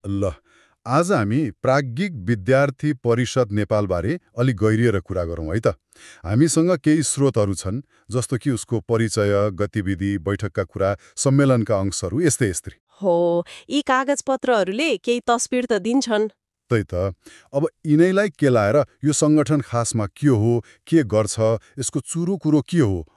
ल आज हामी प्राज्ञिक विद्यार्थी परिषद नेपालबारे अलिक गहिरिएर कुरा गरौँ है त। हामीसँग केही स्रोतहरू छन्, जस्तो कि उसको परिचय, गतिविधि, बैठकका कुरा, सम्मेलनका अंशहरू यस्तै यस्तै। हो, यी कागजपत्रहरूले केही तस्बिर त दिन्छन्। त्यही त। अब यिनैलाई केलाएर यो सङ्गठन खासमा के हो, के गर्छ, यसको चुरो कुरो के हो,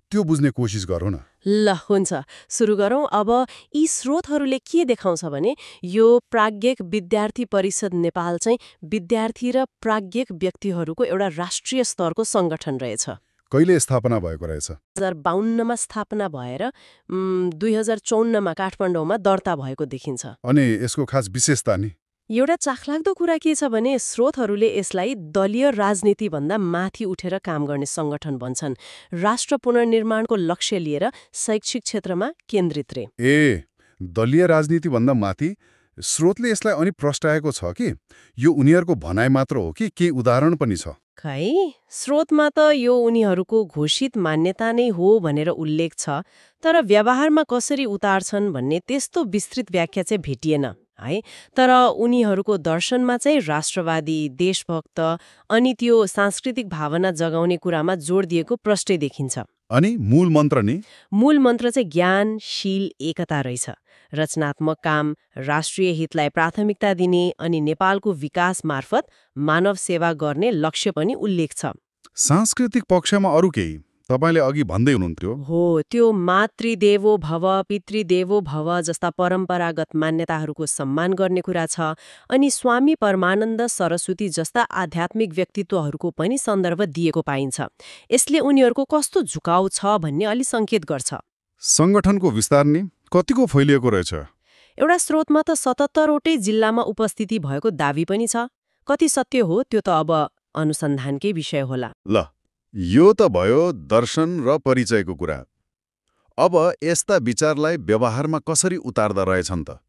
त्यो बुझ्ने कोसिस गरौँ न। ल हुन्छ, सुरु गरौँ। अब यी स्रोतहरूले के देखाउँछ भने यो प्राज्ञिक विद्यार्थी परिषद नेपाल चाहिँ विद्यार्थी र प्राज्ञिक व्यक्तिहरूको एउटा राष्ट्रिय स्तरको सङ्गठन रहेछ। कहिले स्थापना भएको रहेछ? 2052मा स्थापना भएर 2054मा काठमाडौँमा दर्ता भएको देखिन्छ। अनि यसको खास विशेषता नि? एउटा चाखलाग्दो कुरा के छ भने स्रोतहरूले यसलाई दलीय राजनीतिभन्दा माथि उठेर काम गर्ने सङ्गठन भन्छन्। राष्ट्र पुनर्निर्माणको लक्ष्य लिएर शैक्षिक क्षेत्रमा केन्द्रित रे। दलीय राजनीतिभन्दा माथि? स्रोतले यसलाई अनि प्रस्ट्याएको छ कि यो उनीहरूको भनाइ मात्र हो कि केही उदाहरण पनि छ? खै, स्रोतमा त यो उनीहरूको घोषित मान्यता नै हो भनेर उल्लेख छ, तर व्यवहारमा कसरी उतार्छन् भन्ने त्यस्तो विस्तृत व्याख्या चाहिँ भेटिएन है। तर उनीहरूको दर्शनमा चाहिँ राष्ट्रवादी, देशभक्त अनि त्यो सांस्कृतिक भावना जगाउने कुरामा जोड दिएको प्रष्टै देखिन्छ। अनि मूल मन्त्र नि? मूल मन्त्र चाहिँ ज्ञान, शील, एकता रहेछ। रचनात्मक काम, राष्ट्रिय हितलाई प्राथमिकता दिने अनि नेपालको विकास मार्फत मानव सेवा गर्ने लक्ष्य पनि उल्लेख छ। सांस्कृतिक पक्षमा अरू केही तपाईँले अघि भन्दै हुनुहुन्थ्यो? हो, त्यो मातृदेवो भव, पितृदेवो भव जस्ता परम्परागत मान्यताहरूको सम्मान गर्ने कुरा छ। अनि स्वामी परमानन्द सरस्वती जस्ता आध्यात्मिक व्यक्तित्वहरूको पनि सन्दर्भ दिएको पाइन्छ। यसले उनीहरूको कस्तो झुकाउ छ भन्ने अलि सङ्केत गर्छ। सङ्गठनको विस्तार नि कतिको फैलिएको रहेछ? एउटा स्रोतमा त 77वटै जिल्लामा उपस्थिति भएको दावी पनि छ। कति सत्य हो त्यो त अब अनुसन्धानकै विषय होला। ल, यो त भयो दर्शन र परिचयको कुरा। अब यस्ता विचारलाई व्यवहारमा कसरी उतार्दा रहेछन् त?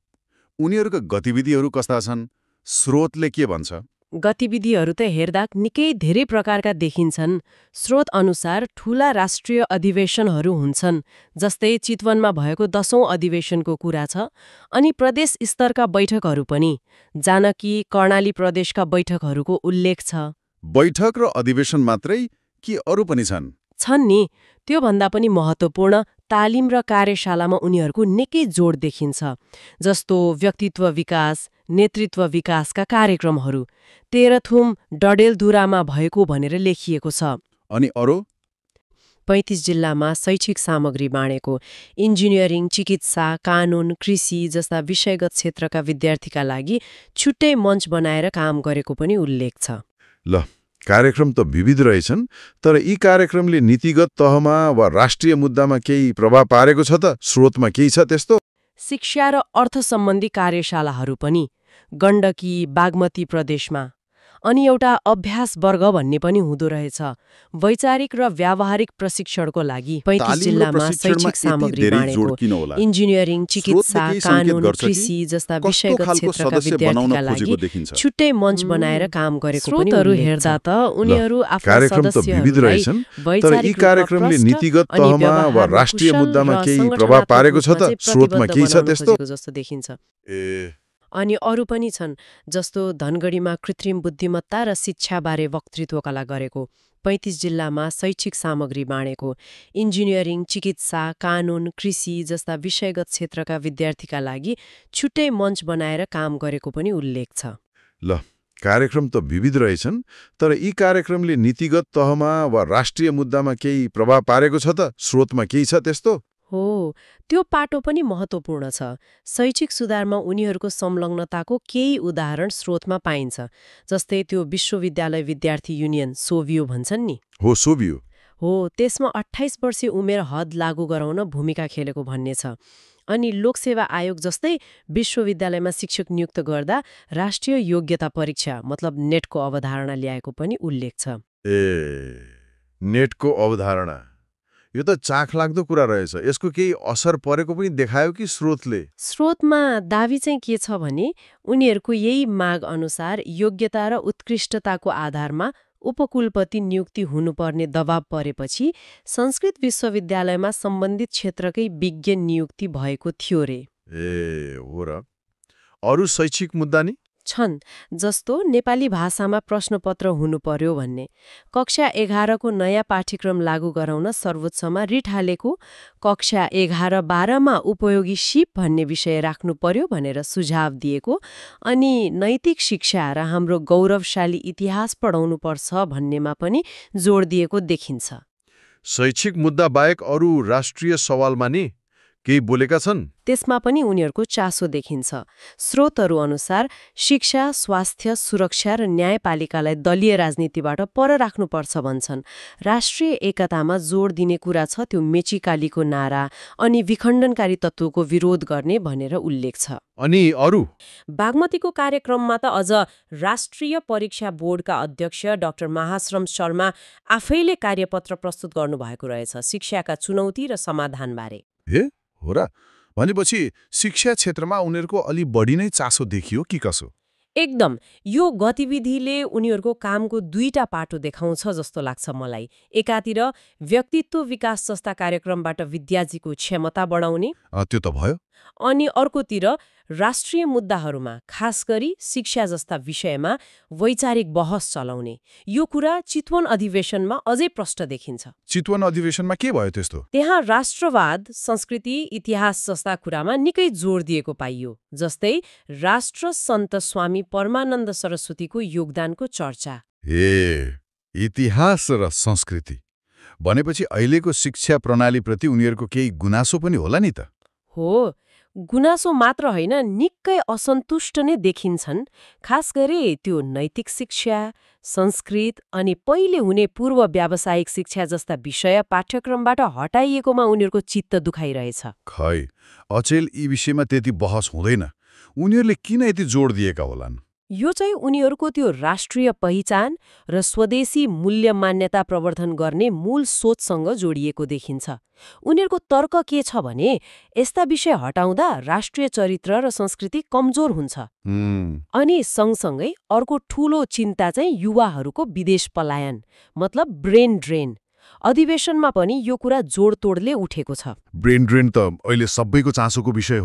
उनीहरूका गतिविधिहरू कस्ता छन्? स्रोतले के भन्छ? गतिविधिहरू त हेर्दा निकै धेरै प्रकारका देखिन्छन्। स्रोत अनुसार ठूला राष्ट्रिय अधिवेशनहरू हुन्छन्, जस्तै चितवनमा भएको 10औं अधिवेशनको कुरा छ। अनि प्रदेश स्तरका बैठकहरू पनि, जानकी कर्णाली प्रदेशका बैठकहरूको उल्लेख छ। बैठक र अधिवेशन मात्रै कि अरू पनि छन्? छन् नि। त्योभन्दा पनि महत्त्वपूर्ण तालिम र कार्यशालामा उनीहरूको निकै जोड देखिन्छ, जस्तो व्यक्तित्व विकास, नेतृत्व विकासका कार्यक्रमहरू। तेह्रथुम डडेलधुरामा भएको भनेर लेखिएको छ। अनि अरू? 35 जिल्लामा शैक्षिक सामग्री बाँडेको, इन्जिनियरिङ, चिकित्सा, कानुन, कृषि जस्ता विषयगत क्षेत्रका विद्यार्थीका लागि छुट्टै मञ्च बनाएर काम गरेको पनि उल्लेख छ। ल, कार्यक्रम त विविध रहेछन्, तर यी कार्यक्रमले नीतिगत तहमा वा राष्ट्रिय मुद्दामा केही प्रभाव पारेको छ त? स्रोतमा केही छ त्यस्तो? शिक्षा र अर्थ सम्बन्धी कार्यशालाहरू पनि गण्डकी, बागमती प्रदेशमा। अनि एउटा अभ्यास वर्ग भन्ने पनि हुँदो रहेछ, वैचारिक र व्यावहारिक प्रशिक्षणको लागि। 35 जिल्लामा शैक्षिक सामग्री बाँडेको, इन्जिनियरिङ, चिकित्सा, कानुन, कृषि जस्ता विषयगत क्षेत्रका विद्यार्थीका लागि छुट्टै मञ्च बनाएर काम गरेको पनि हेर्दा त उनीहरू आफ्ना सदस्यहरूलाई वैचारिक कार्यक्रमले नीतिगत तहमा वा राष्ट्रिय मुद्दामा केही प्रभाव पारेको छ त? स्रोतमा केही छ त्यस्तो? जस्तो देखिन्छ। अनि अरू पनि छन्, जस्तो धनगढीमा कृत्रिम बुद्धिमत्ता र शिक्षाबारे वक्तृत्व कला गरेको, 35 जिल्लामा शैक्षिक सामग्री बाँडेको, इन्जिनियरिङ, चिकित्सा, कानुन, कृषि जस्ता विषयगत क्षेत्रका विद्यार्थीका लागि छुट्टै मञ्च बनाएर काम गरेको पनि उल्लेख छ। ल, कार्यक्रम त विविध रहेछन्, तर यी कार्यक्रमले नीतिगत तहमा वा राष्ट्रिय मुद्दामा केही प्रभाव पारेको छ त? स्रोतमा केही छ त्यस्तो? हो, त्यो पाटो पनि महत्त्वपूर्ण छ। शैक्षिक सुधारमा उनीहरूको संलग्नताको केही उदाहरण स्रोतमा पाइन्छ, जस्तै त्यो विश्वविद्यालय विद्यार्थी युनियन सोभियो भन्छन् नि। हो, सोभियो हो, त्यसमा 28 वर्षीय उमेर हद लागू गराउन भूमिका खेलेको भन्ने छ। अनि लोकसेवा आयोग जस्तै विश्वविद्यालयमा शिक्षक नियुक्त गर्दा राष्ट्रिय योग्यता परीक्षा मतलब नेटको अवधारणा ल्याएको पनि उल्लेख छ। नेटको अवधारणा, यो त चाखलाग्दो कुरा रहेछ। यसको केही असर परेको पनि देखायो कि स्रोतले? स्रोतमा दावी चाहिँ के छ भने उनीहरूको यही माग अनुसार योग्यता र उत्कृष्टताको आधारमा उपकुलपति नियुक्ति हुनुपर्ने दबाव परेपछि संस्कृत विश्वविद्यालयमा सम्बन्धित क्षेत्रकै विज्ञ नियुक्ति भएको थियो रे। हो र। अरू शैक्षिक मुद्दा नि? छन्, जस्तो नेपाली भाषामा प्रश्नपत्र हुनु पर्यो भन्ने, कक्षा 11को नयाँ पाठ्यक्रम लागू गराउन सर्वोच्चमा रिट हालेको, कक्षा 11-12मा उपयोगी सिप भन्ने विषय राख्नु पर्यो भनेर सुझाव दिएको, अनि नैतिक शिक्षा र हाम्रो गौरवशाली इतिहास पढाउनुपर्छ भन्नेमा पनि जोड दिएको देखिन्छ। शैक्षिक मुद्दा बाहेक अरू राष्ट्रिय सवालमा नि केही बोलेका छन्? त्यसमा पनि उनीहरूको चासो देखिन्छ। स्रोतहरू अनुसार शिक्षा, स्वास्थ्य, सुरक्षा र न्यायपालिकालाई दलीय राजनीतिबाट पर राख्नुपर्छ भन्छन्। राष्ट्रिय एकतामा जोड दिने कुरा छ त्यो मेचीकालीको नारा अनि विखण्डनकारी तत्त्वको विरोध गर्ने भनेर उल्लेख छ। अनि अरू? बागमतीको कार्यक्रममा त अझ राष्ट्रिय परीक्षा बोर्डका अध्यक्ष डाक्टर महाश्रम शर्मा आफैले कार्यपत्र प्रस्तुत गर्नुभएको रहेछ शिक्षाका चुनौती र समाधानबारे। हो र? भनेपछि शिक्षा क्षेत्रमा उनीहरूको अलि बढी नै चासो देखियो कि कसो? एकदम। यो गतिविधिले उनीहरूको कामको दुईटा पाटो देखाउँछ जस्तो लाग्छ मलाई। एकातिर व्यक्तित्व विकास जस्ता कार्यक्रमबाट विद्यार्थीको क्षमता बढाउने, त्यो त भयो। अनि अर्कोतिर राष्ट्रिय मुद्दाहरूमा खास गरी शिक्षा जस्ता विषयमा वैचारिक बहस चलाउने। यो कुरा चितवन अधिवेशनमा अझै प्रष्ट देखिन्छ। चितवन अधिवेशनमा के भयो त्यस्तो? त्यहाँ राष्ट्रवाद, संस्कृति, इतिहास जस्ता कुरामा निकै जोड दिएको पाइयो। जस्तै राष्ट्र सन्त स्वामी परमानन्द सरस्वतीको योगदानको चर्चा। इतिहास र संस्कृति भनेपछि अहिलेको शिक्षा प्रणालीप्रति उनीहरूको केही गुनासो पनि होला नि त? हो, गुनासो मात्र होइन, निकै असन्तुष्ट नै देखिन्छन्। खास गरी त्यो नैतिक शिक्षा, संस्कृत अनि पहिले हुने पूर्व व्यावसायिक शिक्षा जस्ता विषय पाठ्यक्रमबाट हटाइएकोमा उनीहरूको चित्त दुखाइरहेछ। खै, अचेल यी विषयमा त्यति बहस हुँदैन। उनीहरूले किन यति जोड दिएका होलान्? यो चाहिँ उनीहरूको त्यो राष्ट्रिय पहिचान र स्वदेशी मूल्य मान्यता प्रवर्धन गर्ने मूल सोचसँग जोडिएको देखिन्छ। उनीहरूको तर्क के छ भने यस्ता विषय हटाउँदा राष्ट्रिय चरित्र र संस्कृति कमजोर हुन्छ। अनि सँगसँगै अर्को ठूलो चिन्ता चाहिँ युवाहरूको विदेश पलायन, मतलब ब्रेन ड्रेन। अधिवेशनमा पनि यो कुरा जोडतोडले उठेको छ। ब्रेन ड्रेन त अहिले सबैको चासोको विषय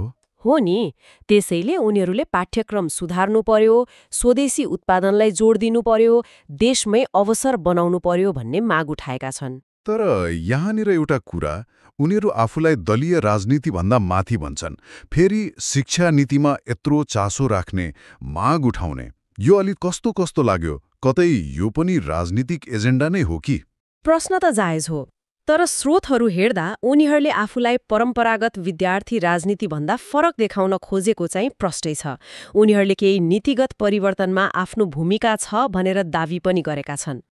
हो नि। त्यसैले उनीहरूले पाठ्यक्रम सुधार्नु पर्यो, स्वदेशी उत्पादनलाई जोड दिनु पर्यो, देशमै अवसर बनाउनु पर्यो भन्ने माग उठाएका छन्। तर यहाँनिर एउटा कुरा, उनीहरू आफूलाई दलीय राजनीतिभन्दा माथि भन्छन्, फेरि शिक्षा नीतिमा यत्रो चासो राख्ने, माग उठाउने, यो अलि कस्तो कस्तो लाग्यो? कतै यो पनि राजनीतिक एजेन्डा नै हो कि? प्रश्न त जायज हो, तर स्रोतहरू हेर्दा उनीहरूले आफूलाई परम्परागत विद्यार्थी राजनीतिभन्दा फरक देखाउन खोजेको चाहिँ प्रष्टै छ। उनीहरूले केही नीतिगत परिवर्तनमा आफ्नो भूमिका छ भनेर दावी पनि गरेका छन्।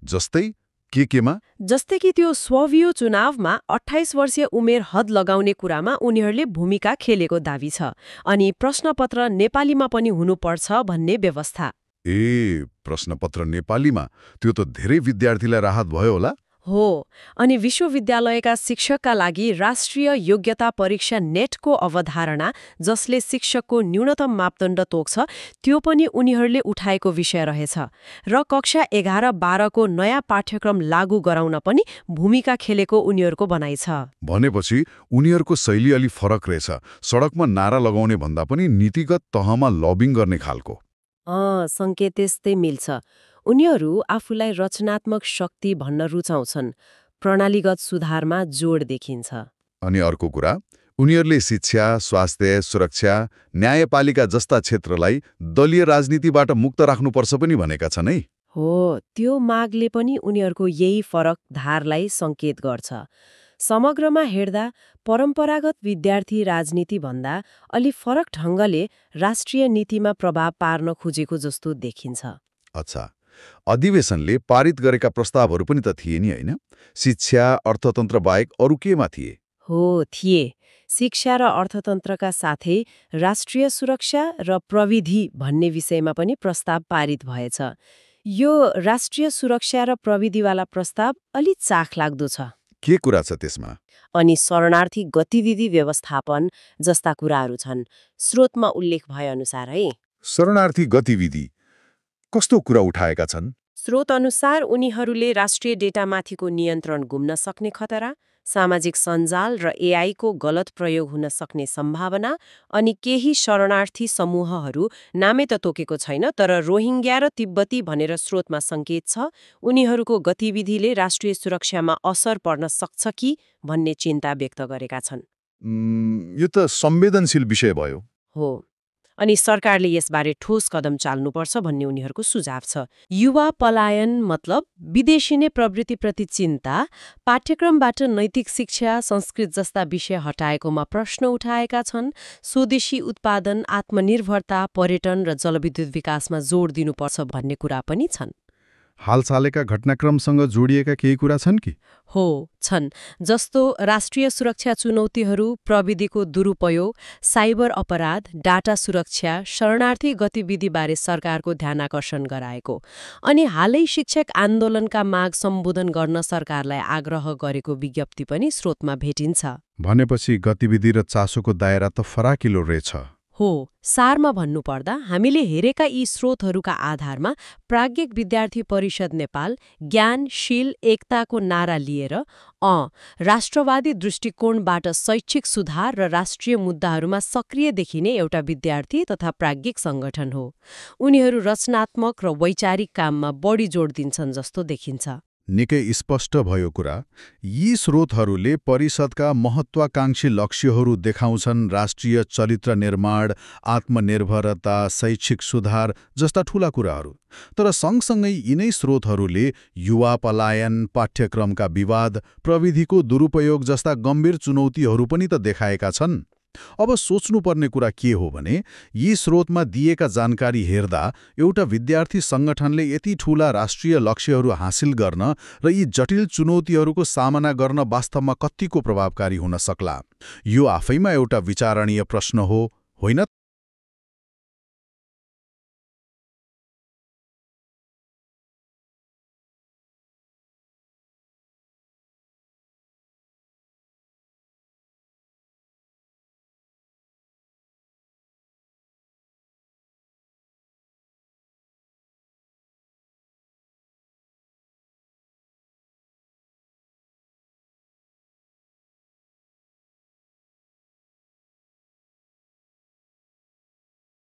जस्तै केमा? जस्तै कि त्यो स्ववियो चुनावमा 28 वर्षीय उमेर हद लगाउने कुरामा उनीहरूले भूमिका खेलेको दावी छ। अनि प्रश्नपत्र नेपालीमा पनि हुनुपर्छ भन्ने व्यवस्था। प्रश्नपत्र नेपालीमा? त्यो त धेरै विद्यार्थीलाई राहत भयो होला? हो, अनि विश्वविद्यालयका शिक्षकका लागि राष्ट्रिय योग्यता परीक्षा नेटको अवधारणा, जसले शिक्षकको न्यूनतम मापदण्ड तोक्छ, त्यो पनि उनीहरूले उठाएको विषय रहेछ। र कक्षा 11-12को नयाँ पाठ्यक्रम लागू गराउन पनि भूमिका खेलेको उनीहरूको भनाइ छ। भनेपछि उनीहरूको शैली अलि फरक रहेछ। सडकमा नारा लगाउने भन्दा पनि नीतिगत तहमा लबिङ गर्ने खालको। सङ्केत त्यस्तै मिल्छ। उनीहरू आफूलाई रचनात्मक शक्ति भन्न रुचाउँछन्। प्रणालीगत सुधारमा जोड देखिन्छ। अनि अर्को कुरा, उनीहरूले शिक्षा, स्वास्थ्य, सुरक्षा, न्यायपालिका जस्ता क्षेत्रलाई दलीय राजनीतिबाट मुक्त राख्नुपर्छ पनि भनेका छन् है? हो, त्यो मागले पनि उनीहरूको यही फरक धारलाई सङ्केत गर्छ। समग्रमा हेर्दा परम्परागत विद्यार्थी राजनीतिभन्दा अलि फरक ढङ्गले राष्ट्रिय नीतिमा प्रभाव पार्न खोजेको जस्तो देखिन्छ। अच्छा, अधिवेशनले पारित गरेका प्रस्तावहरू पनि त थिए नि, होइन? शिक्षा, अर्थतन्त्र बाहेक अरू केमा थिए? हो, थिए। शिक्षा र अर्थतन्त्रका साथै राष्ट्रिय सुरक्षा र प्रविधि भन्ने विषयमा पनि प्रस्ताव पारित भएछ। यो राष्ट्रिय सुरक्षा र प्रविधिवाला प्रस्ताव अलि चाखलाग्दो छ। के कुरा छ त्यसमा? अनि शरणार्थी गतिविधि व्यवस्थापन जस्ता कुराहरू छन्, स्रोतमा उल्लेख भए अनुसार है। शरणार्थी गतिविधि कस्तो कुरा उठाएका छन्? स्रोत अनुसार उनीहरूले राष्ट्रिय डेटामाथिको नियन्त्रण गुम्न सक्ने खतरा, सामाजिक सञ्जाल र एआईको गलत प्रयोग हुन सक्ने सम्भावना, अनि केही शरणार्थी समूहहरू, नामै त तोकेको छैन तर रोहिङ्ग्या र तिब्बती भनेर स्रोतमा सङ्केत छ, उनीहरूको गतिविधिले राष्ट्रिय सुरक्षामा असर पर्न सक्छ कि भन्ने चिन्ता व्यक्त गरेका छन्। यो त संवेदनशील विषय भयो। हो, अनि सरकारले यसबारे ठोस कदम चाल्नुपर्छ भन्ने उनीहरूको सुझाव छ। युवा पलायन मतलब विदेशिने प्रवृत्तिप्रति चिन्ता, पाठ्यक्रमबाट नैतिक शिक्षा, संस्कृत जस्ता विषय हटाएकोमा प्रश्न उठाएका छन्। स्वदेशी उत्पादन, आत्मनिर्भरता, पर्यटन र जलविद्युत विकासमा जोड दिनुपर्छ भन्ने कुरा पनि छन्। हालसालैका घटनाक्रमसँग जोडिएका केही कुरा छन् कि? हो, छन्। जस्तो राष्ट्रिय सुरक्षा चुनौतीहरू, प्रविधिको दुरुपयोग, साइबर अपराध, डाटा सुरक्षा, शरणार्थी गतिविधिबारे सरकारको ध्यानाकर्षण गराएको। अनि हालै शिक्षक आन्दोलनका माग सम्बोधन गर्न सरकारलाई आग्रह गरेको विज्ञप्ति पनि स्रोतमा भेटिन्छ। भनेपछि गतिविधि र चासोको दायरा त फराकिलो रहेछ। हो, सारमा भन्नुपर्दा हामीले हेरेका यी स्रोतहरूका आधारमा प्राज्ञिक विद्यार्थी परिषद नेपाल ज्ञानशील एकताको नारा लिएर राष्ट्रवादी दृष्टिकोणबाट शैक्षिक सुधार र राष्ट्रिय मुद्दाहरूमा सक्रिय देखिने एउटा विद्यार्थी तथा प्राज्ञिक सङ्गठन हो। उनीहरू रचनात्मक र वैचारिक काममा बढी जोड दिन्छन् जस्तो देखिन्छ। निकै स्पष्ट भयो कुरा। यी स्रोतहरूले परिषदका महत्वाकांक्षी लक्ष्यहरू देखाउँछन्, राष्ट्रिय चरित्र निर्माण, आत्मनिर्भरता, शैक्षिक सुधार जस्ता ठूला कुराहरू। तर सँगसँगै यिनै स्रोतहरूले युवा पलायन, पाठ्यक्रमका विवाद, प्रविधिको दुरुपयोग जस्ता गम्भीर चुनौतीहरू पनि त देखाएका छन्। अब सोच्नुपर्ने कुरा के हो भने यी स्रोतमा दिएका जानकारी हेर्दा एउटा विद्यार्थी सङ्गठनले यति ठूला राष्ट्रिय लक्ष्यहरू हासिल गर्न र यी जटिल चुनौतीहरूको सामना गर्न वास्तवमा कतिको प्रभावकारी हुन सक्ला, यो आफैमा एउटा विचारणीय प्रश्न हो, होइन?